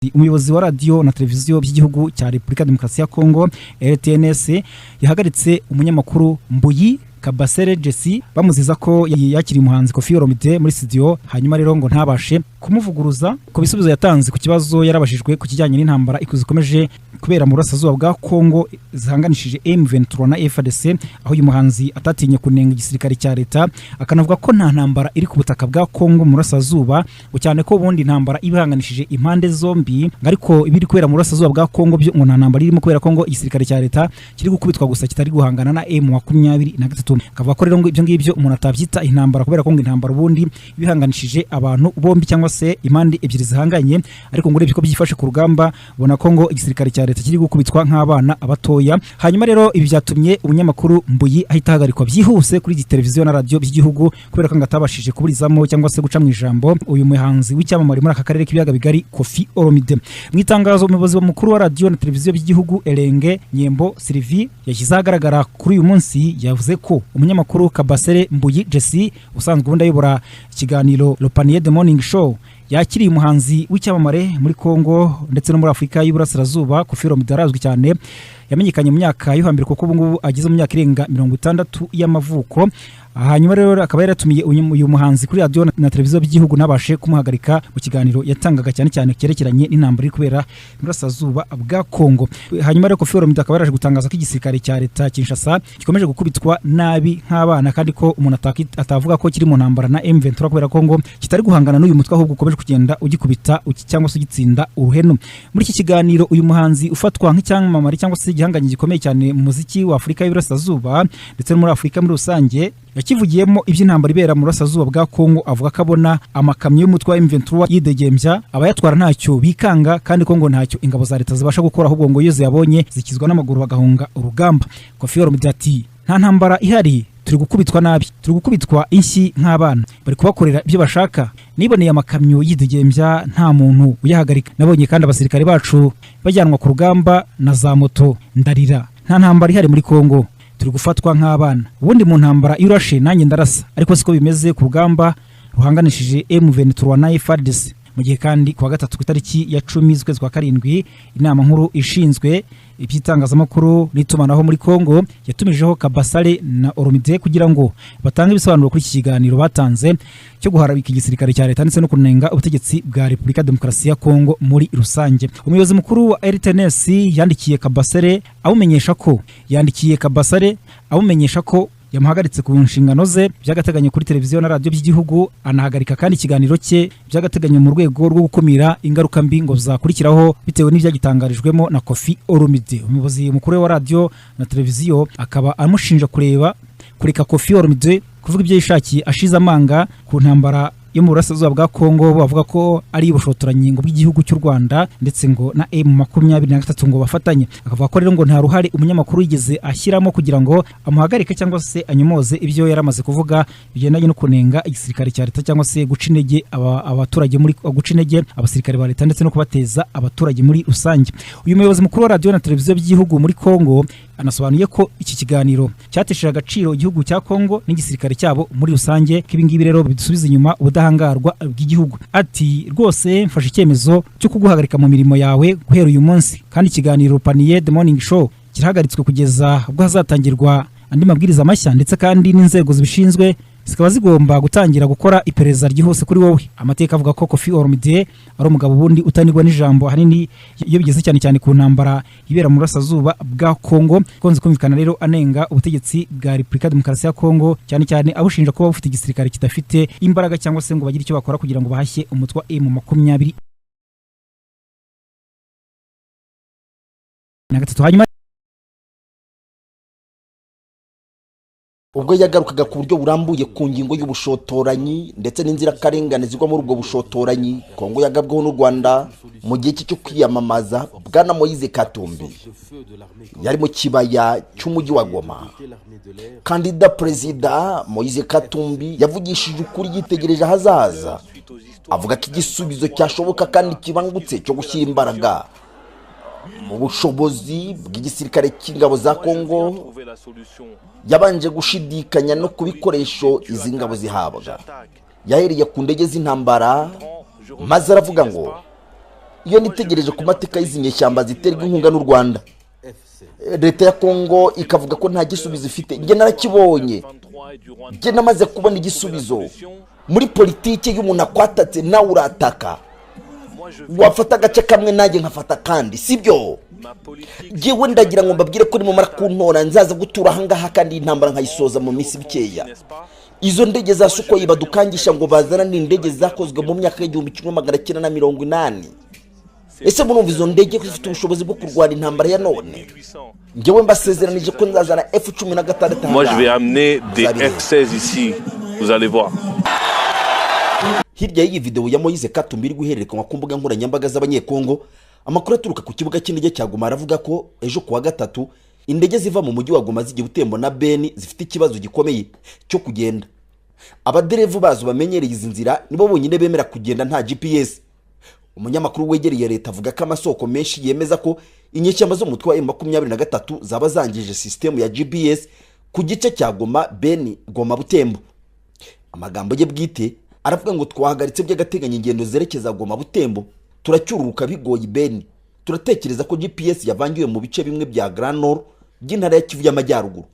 Umuyobozi wa radio na televiziyo by'igihugu cya Repubulika Demokarasi ya Kongo RTNS yahagaritse umunyamakuru Mbuyi Kabasele Jesse bamuziza ko yakiri umuhanzi Koffi Olomide muri studio, hanyuma rero ngo ntabashe kumuvuguruza ku bisubizo yatanze ku kibazo yarabashijwe ku kijyanye n'intambara ikomeje kubera mu burasirazuba bwa Kongo zihanganishije M23 na FARDC, aho uyu muhanzi atatinye kunenga igisirikare cya leta akanavuga ko nta ntambara iri ku butaka bwa Kongo mu burasirazuba, cyane ko ubundi intambara ibahanganishije impande zombi, ariko ibiri kubera mu burasirazuba bwa Kongo byo nta ntambara irimo kubera Kongo igisirikare cya leta kiri gukubitwa gusa kitari guhangana na M23. Kavuga ko rero ngo ibyo ngibyo umuntu atabyita intambara kubera ko ngo intambara ubundi bihanganishije abantu bombi cyangwa se impande ebyiri zihanganye, ariko ngo urebye ko byifashe ku rugamba ubona ko ngo igisirikare cya leta kiri gukubitwa nk'abana abatoya. Hanyuma rero ibi byatumye umunyamakuru Mbuyi ahita hagarikwa byihuse kuri televiziyo na radio by'igihugu kubera ko ngo atabashije kuburizamo cyangwa se guca mu ijambo uyu muhanzi w'icyamamare muri aka karere k'ibiyaga bigari Koffi Olomide. Mu itangazo umuyobozi mukuru wa radio na televiziyo by'igihugu Elenge Nyembo Sylvie yashyize ahagaragara kuri uyu munsi yavuze ko umunyamakuru Kabasele Mbuyi Jesse usanzwe ubundi ayobora ikiganiro Le Panier de Morning Show yakiriye umuhanzi w'icyamamare muri Kongo ndetse no muri Afurika y'Iburasirazuba Koffi Olomide arazwi cyane, yamenyekanye mu myaka yo hambere kuko ubu ngubu ageze mu myaka irenga 60 y'amavuko. Hanyuma rero akaba yaratumiye uyu muhanzi kuri radio na televiziyo by'igihugu nabashe kumuhagarika mu kiganiro yatangaga cyane cyane cyerekeranye n'intambara iri kubera mu burasirazuba bwa Kongo. Hanyuma rero Koffi Olomide akaba yaraje gutangaza ko igisirikare cya leta Kinshasa gikomeje gukubitwa nabi nk'abana, kandi ko umuntu atavuga ko kiri mu ntambara na M23 kubera Kongo kitari guhangana n'uyu mutwe ahubwo ukomeje kugenda ugikubita cyangwa se ugitsinda uruhenu. Muri iki kiganiro uyu muhanzi ufatwa nk'icyamamare cyangwa se igihanganye gikomeye cyane mu muziki wa Afurika y'Iburasirazuba ndetse no muri Afurika muri rusange yakivugiyemo iby'intambara ibera mu burasirazuba bwa Kongo, avuga ko abona amakamyo y'umutwe wa M23 yidegembya abayatwara ntacyo bikanga, kandi ko ngo ntacyo ingabo za leta zibasha gukora ahubwo ngo iyo ziyabonye zikizwa n'amaguru bagahunga urugamba. Koffi Olomide ati nta ntambara ihari, turi gukubitwa nabi, turi gukubitwa inshyi nk'abana, bari kubakorera ibyo bashaka. Niboneye amakamyo yidegembya nta muntu uyahagarika, nabonye kandi abasirikare bacu bajyanwa ku rugamba na za moto, ndarira. Nta ntambara ihari muri Kongo, turi gufatwa nk'abana. Ubundi mu ntambara irashe nanjye ndarasa, ariko siko bimeze ku rugamba ruhanganishije M23 na FARDC. Mu gihe kandi kuwa gatatu ku itariki ya 10 z'ukwezi kwa karindwi inama nkuru ishinzwe iby'itangazamakuru n'itumanaho muri Kongo yatumijeho Kabasele na Olomide kugira ngo batange ibisobanuro kuri iki kiganiro batanze cyo guharabika igisirikare cya leta ndetse no kunenga ubutegetsi bwa Repubulika Demokarasi ya Kongo muri rusange. Umuyobozi mukuru wa RTNS yandikiye Kabasele amumenyesha ko yamuhagaritse ku nshingano ze by'agateganyo kuri televiziyo na radio by'igihugu, anahagarika kandi ikiganiro cye by'agateganyo mu rwego rwo gukumira ingaruka mbi ngo zakurikiraho bitewe n'ibyagitangarijwemo na Koffi Olomide. Umuyobozi mukuru wa radio na televiziyo akaba amushinja kureka Koffi Olomide kuvuga ibyo yishakiye ashize amanga ku ntambara yo mu burasirazuba bwa Kongo, bavuga ko ari ubushotoranyi ngo bw'igihugu cy'u Rwanda ndetse ngo na M23 ngo bafatanye. Akavuga ko rero ngo nta ruhare umunyamakuru yigeze ashyiramo kugira ngo amuhagarike cyangwa se anyomoze ibyo yaramaze kuvuga bigendanye no kunenga igisirikare cya leta cyangwa se guca intege abaturage muri guca intege abasirikare ba leta ndetse no kubateza abaturage muri rusange. Uyu muyobozi mukuru wa radio na televiziyo by'igihugu muri Kongo anasobanuye ko iki kiganiro cyatesheje agaciro igihugu cya Kongo n'igisirikare cyabo muri rusange, kibingibi rero bidusubiza inyuma ubudahangarwa bw'igihugu. Ati rwose mfashe icyemezo cyo kuguhagarika mu mirimo yawe guhera uyu munsi, kandi ikiganiro Panier de Morning Show kirahagaritswe kugeza ubwo hazatangirwa andi mabwiriza mashya, ndetse kandi n'inzego zibishinzwe zikaba zigomba gutangira gukora iperereza ryihuse kuri wowe. Amateka avuga ko Koffi Olomide ari umugabo bundi utanirwa n'ijambo hanini iyo bigeze cyane cyane ku ntambara ibera mu burasirazuba bwa Kongo, konze kumvikana rero anenga ubutegetsi bwa Repubulika Demokarasi ya Kongo, cyane cyane abushinja kuba bufite igisirikare kidafite imbaraga cyangwa se ngo bagire icyo bakora kugira ngo bahashye umutwe wa M23. Hanyuma ubwo yagarukaga ku buryo burambuye ku ngingo y'ubushotoranyi ndetse n'inzirakarengane zigwa muri ubwo bushotoranyi Kongo yagabweho n'u Rwanda mu gihe cyo kwiyamamaza, Bwana Moise Katumbi yari mu kibaya cy'umujyi wa Goma. Kandida Perezida Moise Katumbi yavugishije ukuri yitegereje ahazaza, avuga ko igisubizo cyashoboka kandi kibangutse cyo gushyira imbaraga mu bushobozi bw'igisirikare cy'ingabo za Kongo. Yabanje gushidikanya no kubikoresho izi ngabo zihabwa. Yahereye ku ndege z'intambara maze aravuga ngo iyo nitegereje ku mateka y'izi nyeshyamba ziterwa inkunga n'u Rwanda, leta ya Kongo ikavuga ko nta gisubizo ifite. Njye narakibonye, njye namaze kubona igisubizo. Muri politiki y'umuntu akwatatse nawe urataka, wafata agace kamwe nanjye nkafata kandi, sibyo? Jewe ndagira ngo mbabwire ko nimumara kuntora nzaza gutura ahangaha kandi intambara nkayisoza mu minsi bikeya. Izo ndege za Sukhoi badukangisha ngo bazana n'indege zakozwe mu myaka y'1980. Ese murumva izo ndege zifite ubushobozi bwo kurwana intambara ya none? Njyewe mbasezeranije ko nzazana F-16. Moi je vais amener des F-16 ici, vous allez voir. Hirya y'iyi video ya Moise Katumbi iri guhererekanwa ku mbuga nkoranyambaga z'abanyekongo, amakuru aturuka ku kibuga cy'indege cya Goma aravuga ko ejo kuwa gatatu indege ziva mu mujyi wa Goma zigiye Butembo na Beni zifite ikibazo gikomeye cyo kugenda. Abaderevu bazo bamenyereye izi nzira nibo bonyine bemera kugenda nta GPS. Umunyamakuru wegereye leta avuga ko amasoko menshi yemeza ko inyeshyamba zo mutwe wa M23 zaba zangije system ya GPS ku gice cya Goma, Beni, Goma, Butembo. Amagambo ye bwite aravuga ngo twahagaritse by'agateganyo ingendo zerekeza Goma, Butembo, turacyururuka bigoye Beni. Turatekereza ko GPS yavangiwe mu bice bimwe bya Grand Nord by'intara ya Kivu y'Amajyaruguru.